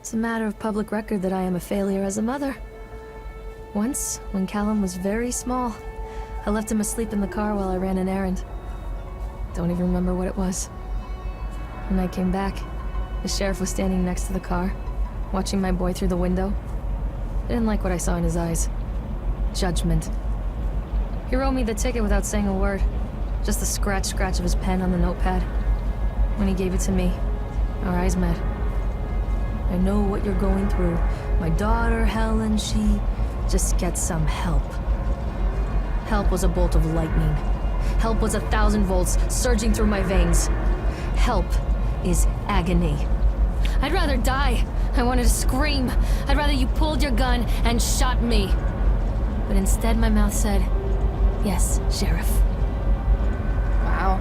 It's a matter of public record that I am a failure as a mother. Once, when Callum was very small, I left him asleep in the car while I ran an errand. Don't even remember what it was. When I came back, the sheriff was standing next to the car, watching my boy through the window. I didn't like what I saw in his eyes. Judgment. He wrote me the ticket without saying a word. Just the scratch of his pen on the notepad. When he gave it to me, our eyes met. I know what you're going through. My daughter, Helen, she just gets some help. Help was a bolt of lightning. Help was 1,000 volts surging through my veins. Help is agony. I'd rather die. I wanted to scream. I'd rather you pulled your gun and shot me. But instead my mouth said, "Yes, Sheriff." Wow.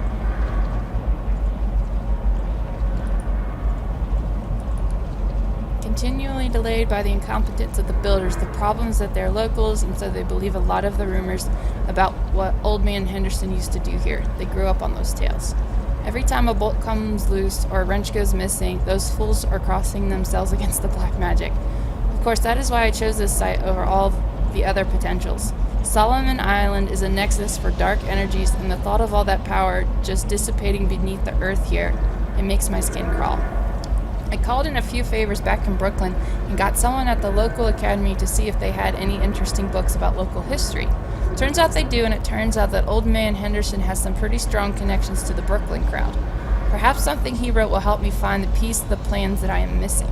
Continually delayed by the incompetence of the builders, the problems that they're locals, and so they believe a lot of the rumors about what Old Man Henderson used to do here. They grew up on those tales. Every time a bolt comes loose or a wrench goes missing, those fools are crossing themselves against the black magic. Of course, that is why I chose this site over all the other potentials. Solomon Island is a nexus for dark energies, and the thought of all that power just dissipating beneath the earth here, it makes my skin crawl. I called in a few favors back in Brooklyn and got someone at the local academy to see if they had any interesting books about local history. Turns out they do, and it turns out that Old Man Henderson has some pretty strong connections to the Brooklyn crowd. Perhaps something he wrote will help me find the piece of the plans that I am missing.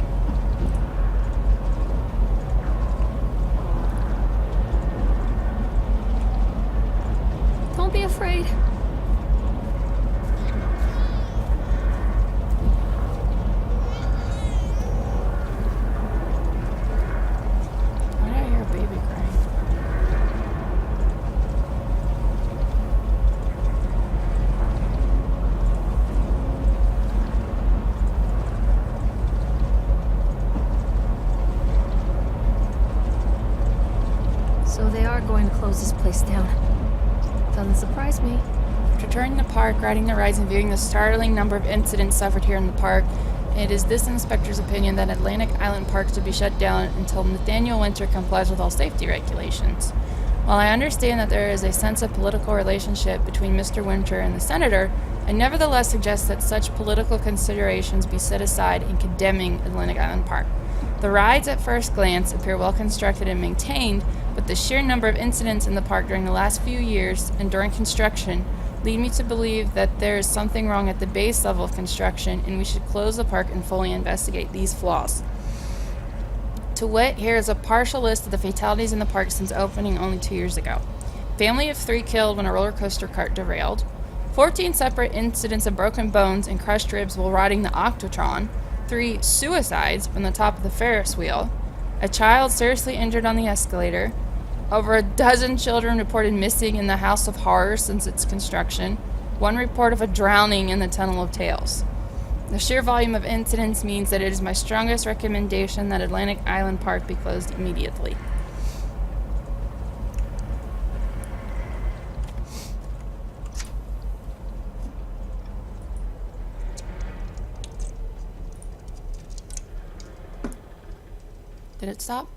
Don't be afraid. Why did I hear a baby crying? So they are going to close this place down. Doesn't surprise me. After touring the park, riding the rides, and viewing the startling number of incidents suffered here in the park, it is this inspector's opinion that Atlantic Island Park should be shut down until Nathaniel Winter complies with all safety regulations. While I understand that there is a sense of political relationship between Mr. Winter and the senator, I nevertheless suggest that such political considerations be set aside in condemning Atlantic Island Park. The rides at first glance appear well constructed and maintained, but the sheer number of incidents in the park during the last few years and during construction lead me to believe that there is something wrong at the base level of construction, and we should close the park and fully investigate these flaws. To wit, here is a partial list of the fatalities in the park since opening only 2 years ago. Family of 3 killed when a roller coaster cart derailed. 14 separate incidents of broken bones and crushed ribs while riding the Octotron. 3 suicides from the top of the Ferris wheel. A child seriously injured on the escalator. Over a dozen children reported missing in the House of Horrors since its construction. 1 report of a drowning in the Tunnel of Tales. The sheer volume of incidents means that it is my strongest recommendation that Atlantic Island Park be closed immediately. Did it stop?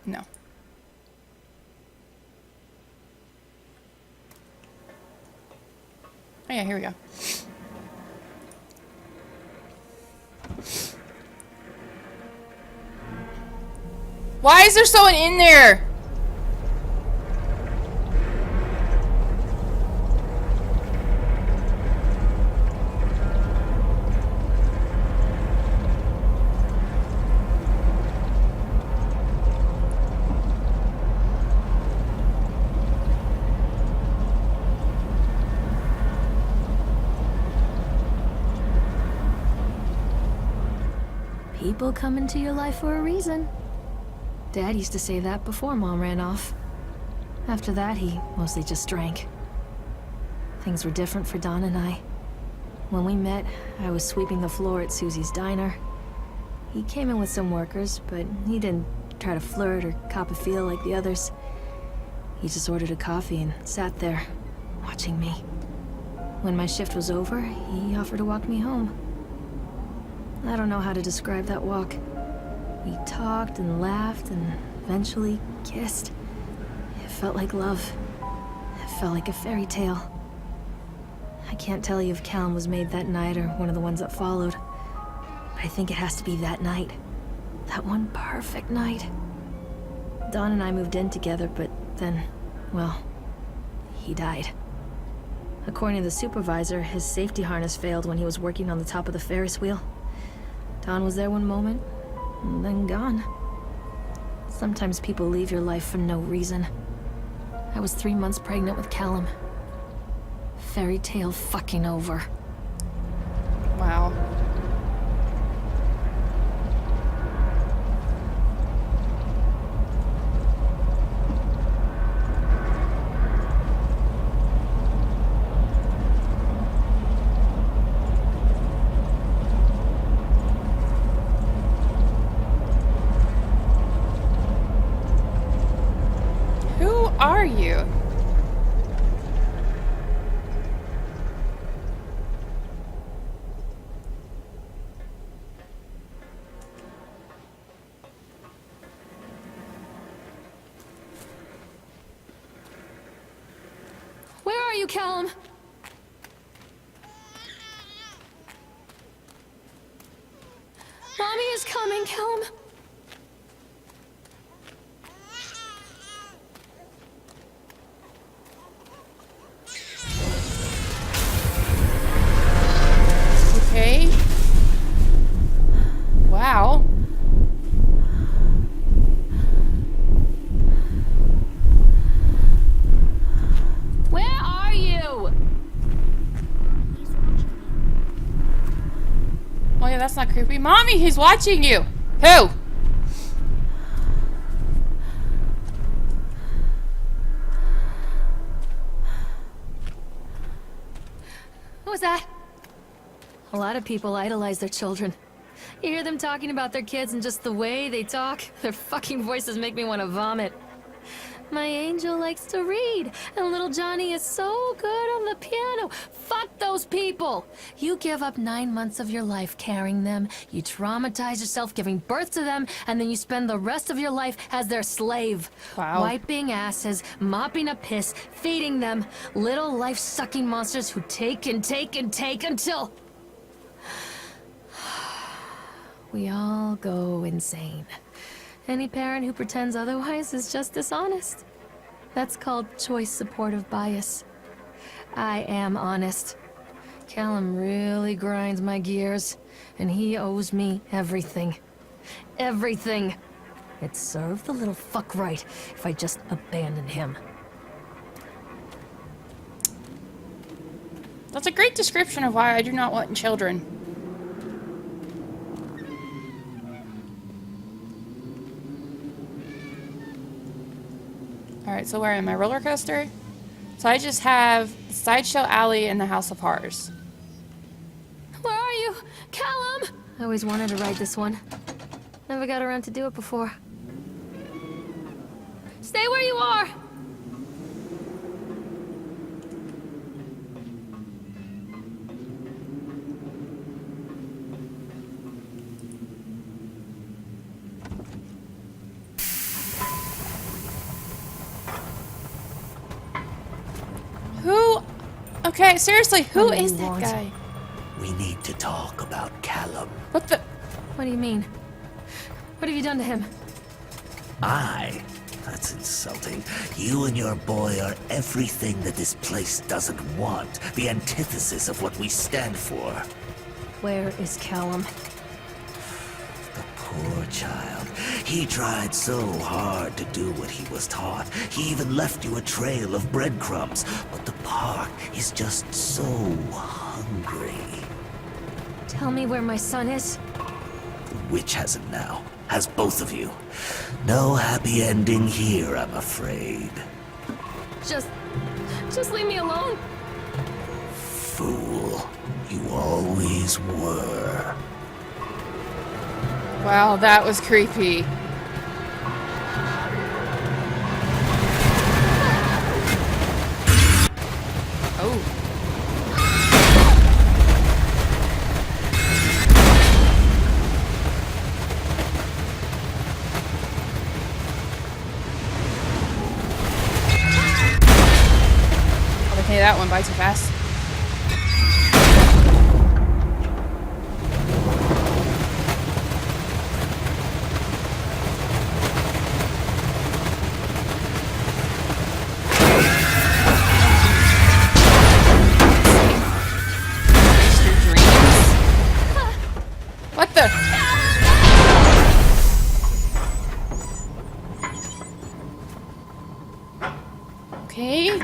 No. Oh yeah, here we go. Why is there someone in there? People come into your life for a reason. Dad used to say that before Mom ran off. After that, he mostly just drank. Things were different for Don and I. When we met, I was sweeping the floor at Susie's diner. He came in with some workers, but he didn't try to flirt or cop a feel like the others. He just ordered a coffee and sat there, watching me. When my shift was over, he offered to walk me home. I don't know how to describe that walk. We talked and laughed and eventually kissed. It felt like love. It felt like a fairy tale. I can't tell you if Callum was made that night or one of the ones that followed. But I think it has to be that night. That one perfect night. Dawn and I moved in together, but then, well, he died. According to the supervisor, his safety harness failed when he was working on the top of the Ferris wheel. Dawn was there one moment, and then gone. Sometimes people leave your life for no reason. I was 3 months pregnant with Callum. Fairy tale fucking over. Wow. Who are you? Where are you, Callum? Mommy is coming, Callum. Okay. Wow. Where are you? Oh yeah, that's not creepy. Mommy, he's watching you. Who? What was that? A lot of people idolize their children. You hear them talking about their kids and just the way they talk, their fucking voices make me want to vomit. My angel likes to read, and little Johnny is so good on the piano. Fuck those people! You give up 9 months of your life carrying them, you traumatize yourself giving birth to them, and then you spend the rest of your life as their slave. Wow. Wiping asses, mopping up piss, feeding them. Little life-sucking monsters who take and take and take until... we all go insane. Any parent who pretends otherwise is just dishonest. That's called choice supportive bias. I am honest. Callum really grinds my gears, and he owes me everything. Everything. It'd serve the little fuck right if I just abandoned him. That's a great description of why I do not want children. Alright, so where am I? Roller coaster? So I just have Sideshow Alley and the House of Horrors. Where are you? Callum! I always wanted to ride this one. Never got around to do it before. Stay where you are! Who? Okay, seriously, who What do is you that want? guy? We need to talk about Callum. What the? What do you mean? What have you done to him? That's insulting. You and your boy are everything that this place doesn't want. The antithesis of what we stand for. Where is Callum? The poor child. He tried so hard to do what he was taught. He even left you a trail of breadcrumbs. But the park is just so hungry. Tell me where my son is. The witch has him now. Has both of you. No happy ending here, I'm afraid. Just leave me alone. Fool. You always were. Wow, that was creepy. Oh. Hey, that went by too fast. What the? Okay.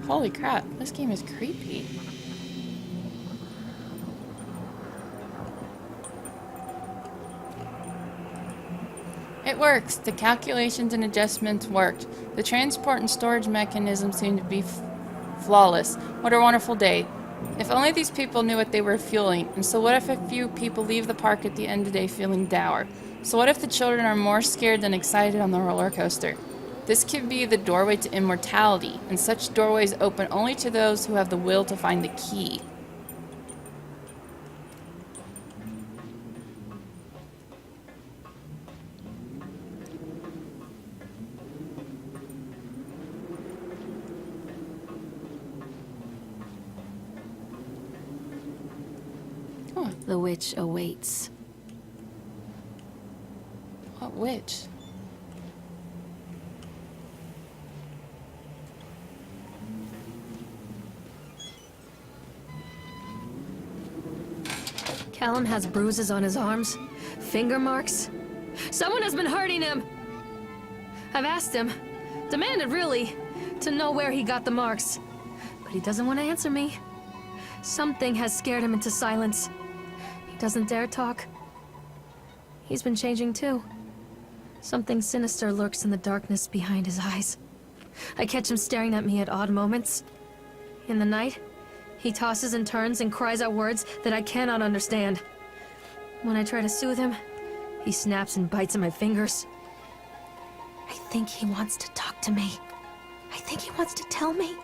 Holy crap, this game is creepy. It works. The calculations and adjustments worked. The transport and storage mechanism seemed to be flawless. What a wonderful day. If only these people knew what they were feeling. And so what if a few people leave the park at the end of the day feeling dour? So what if the children are more scared than excited on the roller coaster? This could be the doorway to immortality, and such doorways open only to those who have the will to find the key. The witch awaits. What witch? Callum has bruises on his arms, finger marks. Someone has been hurting him. I've asked him, demanded really, to know where he got the marks. But he doesn't want to answer me. Something has scared him into silence. He doesn't dare talk. He's been changing too. Something sinister lurks in the darkness behind his eyes. I catch him staring at me at odd moments. In the night, he tosses and turns and cries out words that I cannot understand. When I try to soothe him, he snaps and bites at my fingers. I think he wants to talk to me. I think he wants to tell me.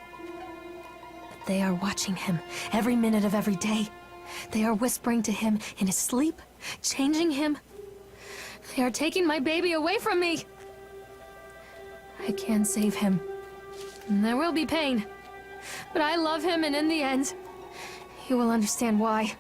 But they are watching him every minute of every day. They are whispering to him in his sleep, changing him. They are taking my baby away from me. I can save him. And there will be pain. But I love him, and in the end, he will understand why.